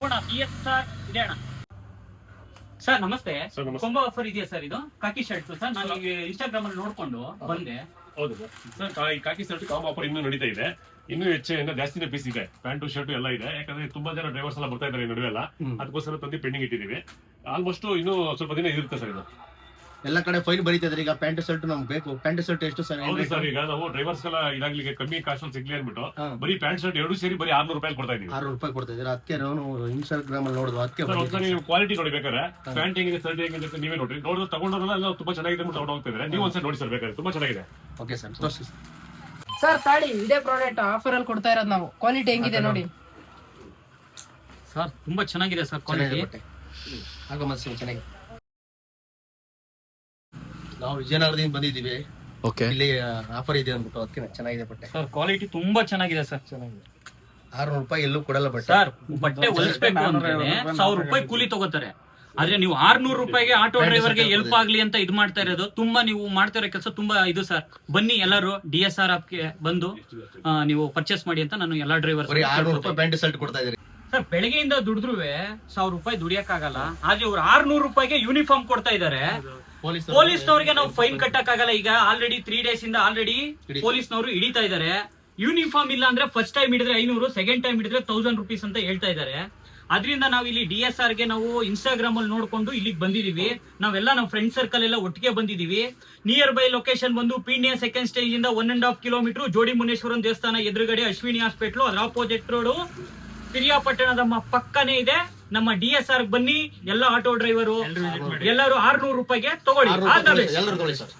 BSR ಇದೆ ಅಣ್ಣ. Sir ನಮಸ್ತೆ. ಸರ್ ನಮಸ್ತೆ. ಕೊಂಬೋ ಆಫರ್ ಇದೆಯಾ ಸರ್? ಇದು ಕಾಕಿ ಶರ್ಟ್ ಸರ್, ನಾನು ಇನ್ಸ್ಟಾಗ್ರಾಮ್ ಅಲ್ಲಿ ನೋಡ್ಕೊಂಡು ಬಂದೆ. ಹೌದು ಸರ್, ಈ ಕಾಕಿ ಶರ್ಟ್ ಕಾಂಬೋ ಆಫರ್ ಇನ್ನೂ ನಡೀತಾ ಇದೆ. ಇನ್ನೂ ಜಾಸ್ತಿನೇ ಪೀಸ್ ಇದೆ, ಪ್ಯಾಂಟು ಶರ್ಟ್ ಎಲ್ಲ ಇದೆ. ಯಾಕಂದ್ರೆ ತುಂಬಾ ಜನ ಡ್ರೈವರ್ಸ್ ಎಲ್ಲ ಬರ್ತಾ ಇದ್ದಾರೆ ನಡುವೆ ಎಲ್ಲ, ಅದಕ್ಕೋಸ್ಕರ ತಂದು ಪೆಂಡಿಂಗ್ ಇಟ್ಟಿದ್ದೀವಿ. ಆಲ್ಮೋಸ್ಟ್ ಇನ್ನೂ ಸ್ವಲ್ಪ ದಿನ ಇರುತ್ತೆ ಸರ್. ಇದು ಎಲ್ಲ ಕಡೆ ಫೈಲ್ ಬರೀತಿದ್ರೆ ಈಗ ಪ್ಯಾಂಟ್ ಶರ್ಟ್ ನಮ್ಗೆ ಬೇಕು. ಪ್ಯಾಂಟ್ ಶರ್ಟ್ ಎಷ್ಟು ಸರ್? ಹೌದು ಸರ್, ಈಗ ನಾವು ಡ್ರೈವರ್ಸ್ ಎಲ್ಲ ಇದಾಗ್ಲಿಕ್ಕೆ ಕಮ್ಮಿ ಕಾಸ್ಟ್ ಅಲ್ಲಿ ಸಿಗ್ಲಿ ಅಂದ್ಬಿಟ್ಟು ಬರೀ ಪ್ಯಾಂಟ್ ಶರ್ಟ್ ಎರಡು ಸೇರಿ ಬರೀ 600 ರೂಪಾಯಿ ಕೊಡ್ತಾ ಇದೀವಿ. 600 ರೂಪಾಯಿ ಕೊಡ್ತಾ ಇದೀರಾ? ಅದಕ್ಕೆ ನಾವು ಇನ್ಸ್ಟಾಗ್ರಾಮ್ ಅಲ್ಲಿ ನೋಡಿದ್ವಿ, ಅದಕ್ಕೆ ಒಂದ್ಸರಿ ನೀವು ಕ್ವಾಲಿಟಿ ನೋಡಿ ಬೇಕಾದ್ರೆ. ಪ್ಯಾಂಟ್ ಹೆಂಗಿದೆ, ಶರ್ಟ್ ಹೆಂಗಿದೆ ಅಂತ ನೀವೇ ನೋಡ್ರಿ. ನೋಡಿದ್ರೆ ತಗೊಂಡ್ರಲ್ಲ ತುಂಬಾ ಚೆನ್ನಾಗಿದೆ ಅಂತ ತಗೊಂಡು ಹೋಗ್ತಿದ್ರೆ ನೀವು ಒಂದ್ಸರಿ ನೋಡಿ ಸರ್, ಬೇಕಾದ್ರೆ ತುಂಬಾ ಚೆನ್ನಾಗಿದೆ. ಓಕೆ ಸರ್, ತೋರಿಸಿ ಸರ್. ತಾಳಿ ಇದೇ ಪ್ರಾಡಕ್ಟ್ ಆಫರ್ ಅಲ್ಲಿ ಕೊಡ್ತಾ ಇರೋದು ನಾವು. ಕ್ವಾಲಿಟಿ ಹೆಂಗಿದೆ ನೋಡಿ ಸರ್, ತುಂಬಾ ಚೆನ್ನಾಗಿದೆ ಸರ್ ಕ್ವಾಲಿಟಿ. ಆಗ ಮತ್ತೆ ಚೆನ್ನಾಗಿದೆ. ನಾವು ವಿಜಯನಗರದಿಂದ ಬಂದಿದ್ದೀವಿ. ಓಕೆ, ಇಲ್ಲಿ ಆಫರ್ ಇದೆ ಅಂದ್ಬಿಟ್ಟು ಅದಕ್ಕೆ ಚೆನ್ನಾಗಿದೆ ಬಟ್ಟೆ. ಸರ್ ಕ್ವಾಲಿಟಿ ತುಂಬಾ ಚೆನ್ನಾಗಿದೆ ಸರ್. ಚೆನ್ನಾಗಿದೆ. 600 ರೂಪಾಯಿ ಎಲ್ಲೂ ಕೊಡಲ್ಲ ಬಟ್ಟೆ. ಸರ್ ಬಟ್ಟೆ ಹೊಲಿಸ್ಬೇಕು ಅಂದ್ರೆ 1000 ರೂಪಾಯಿ ಕೂಲಿ ತಗೋತಾರೆ. ಆದ್ರೆ ನೀವು 600 ರೂಪಾಯಿಗೆ ಆಟೋ ಡ್ರೈವರ್ಗೆ ಹೆಲ್ಪ್ ಆಗ್ಲಿ ಅಂತ ಇದು ಮಾಡ್ತಾ ಇರೋದು. ತುಂಬಾ ನೀವು ಮಾಡ್ತಾ ಇರೋ ಕೆಲಸ ತುಂಬಾ ಇದು ಸರ್. ಬನ್ನಿ ಎಲ್ಲರೂ DSR ಆಪ್ಗೆ ಬಂದು ನೀವು ಪರ್ಚೇಸ್ ಮಾಡಿ ಅಂತ ನಾನು ಎಲ್ಲಾ ಡ್ರೈವರ್. 600 ರೂಪಾಯಿ ಪ್ಯಾಂಟ್ ಶರ್ಟ್ ಕೊಡ್ತಾ ಇದ್ದೀರಿ ಸರ್. ಬೆಳಗ್ಗೆಯಿಂದ ದುಡಿದ್ರು 1000 ರೂಪಾಯಿ ದುಡಿಯಕ್ಕಾಗಲ್ಲ. ಆದ್ರೆ ಇವ್ರು 600 ರೂಪಾಯಿಗೆ ಯೂನಿಫಾರ್ಮ್ ಕೊಡ್ತಾ ಇದಾರೆ. ಪೊಲೀಸ್ನವ್ರಿಗೆ ನಾವು ಫೈನ್ ಕಟ್ಟಕ್ಕಾಗಲ್ಲ. ಈಗ ಆಲ್ರೆಡಿ 3 ಡೇಸ್ ಇಂದ ಆಲ್ರೆಡಿ ಪೊಲೀಸ್ನವರು ಹಿಡಿತಾ ಇದಾರೆ. ಯೂನಿಫಾರ್ಮ್ ಇಲ್ಲ ಅಂದ್ರೆ ಫಸ್ಟ್ ಟೈಮ್ ಹಿಡಿದ್ರೆ 500, ಸೆಕೆಂಡ್ ಟೈಮ್ ಹಿಡಿದ್ರೆ 1000 ರುಪೀಸ್ ಅಂತ ಹೇಳ್ತಾ ಇದಾರೆ. ಅದರಿಂದ ನಾವು ಇಲ್ಲಿ DSR ಗೆ ನಾವು ಇನ್ಸ್ಟಾಗ್ರಾಮ್ ಅಲ್ಲಿ ನೋಡ್ಕೊಂಡು ಇಲ್ಲಿಗೆ ಬಂದಿದೀವಿ. ನಾವೆಲ್ಲ ನಮ್ಮ ಫ್ರೆಂಡ್ ಸರ್ಕಲ್ ಎಲ್ಲ ಒಟ್ಟಿಗೆ ಬಂದಿದೀವಿ. ನಿಯರ್ ಬೈ ಲೊಕೇಶನ್ ಬಂದು ಪೀಣ್ಯ ಸೆಕೆಂಡ್ ಸ್ಟೇಜ್ ಇಂದ 1.5 ಕಿಲೋಮೀಟರ್, ಜೋಡಿ ಮುನೇಶ್ವರಂ ದೇವಸ್ಥಾನ ಎದುರುಗಡೆ ಅಶ್ವಿನಿ ಹಾಸ್ಪಿಟ್ಲು, ಅದ್ರ ಆಪೋಸಿಟ್ ರೋಡು, ಪಿರಿಯಾಪಟ್ಟಣದ ಪಕ್ಕನೇ ಇದೆ. ನಮ್ಮ DSR ಬನ್ನಿ, ಎಲ್ಲ ಆಟೋ ಡ್ರೈವರು ಎಲ್ಲರೂ 600 ರೂಪಾಯಿಗೆ ತಗೊಳ್ಳಿ. ಎಲ್ಲರೂ ತಗೊಳ್ಳಿ ಸರ್.